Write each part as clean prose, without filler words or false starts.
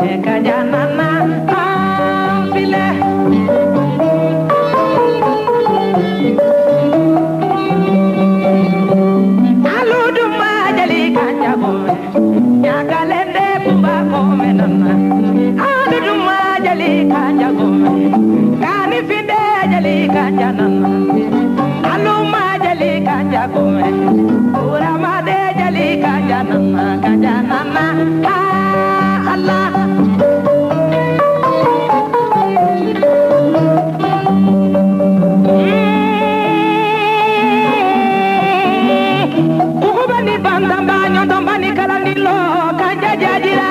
me kajanana file aludu majali kanja gome nyagalende kumba gome nana aludu majali kanja gome kani fide jali kanja nana alu majali kanja gome ura made jali kanja nana Allah Ukubani bandamba nyodombani kalanilo kanja jajira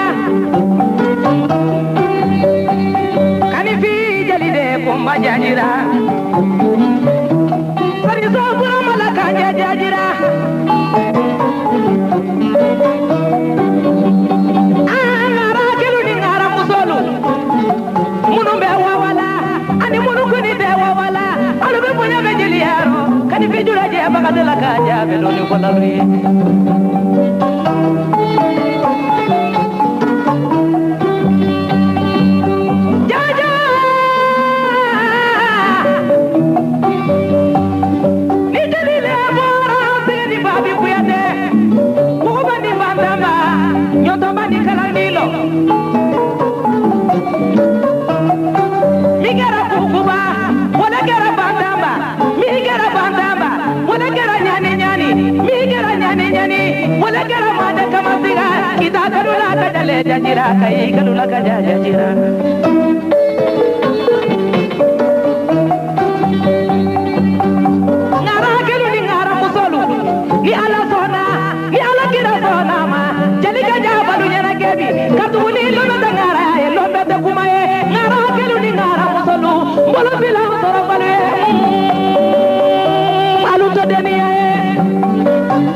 Kanifi jalide kumba jajira Sariso buramala kanja jajira Angara kelu ni ngara musolu Munumbe wawala ani munukuni de wawala Alube punya bejiliaro Kanifi juraje bakadela kaja beloni kolalri Kita kadula kajale jajira kai kadula kajajira ngara kelu ni ngara musolu ni ala sona ni ala kira sona ma jali kaja balu nyana kebi katuni lono da ngara e lono da kumaye ngara kelu ni ngara musolu mbolo bila soro balu alu to deni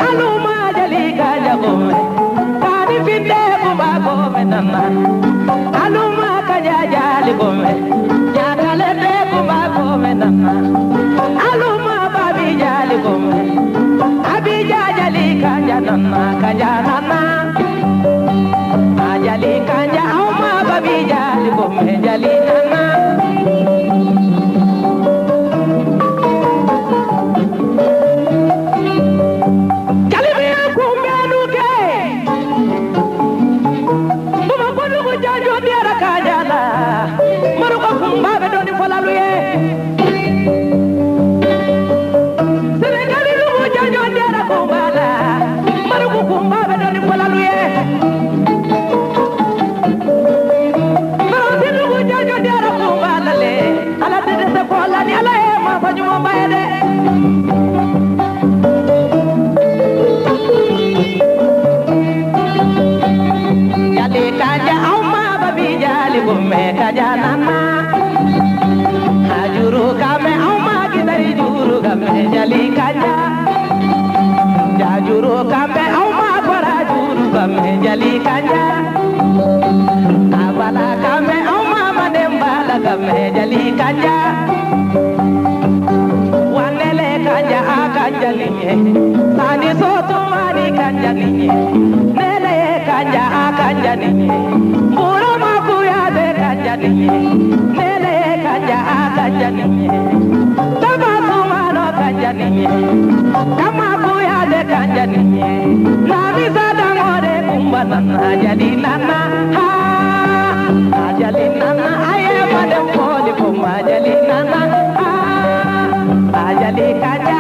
alu ma jali kaja gome Fide kumba gome nana Aluma kaja jali gome Nyakale de kumba gome nana Aluma babi jali gome Abija jali kanja nana Kaja nana Ajali kanja auma babi jali gome Jali nana Jali kanja jajuro kambe auma para juru kambe jali kanja abala kambe auma madembala kambe jali kanja wanele kanja akanja linye sani soto mani kanja linye nele kanja akanja linye buro makuya de kanja linye nele kanja akanja linye kanjaniye kama buya de kanjaniye na bisa dangore kumbanana jadi nana ha jadi nana aye madam koli kumba jadi nana ha jadi kanja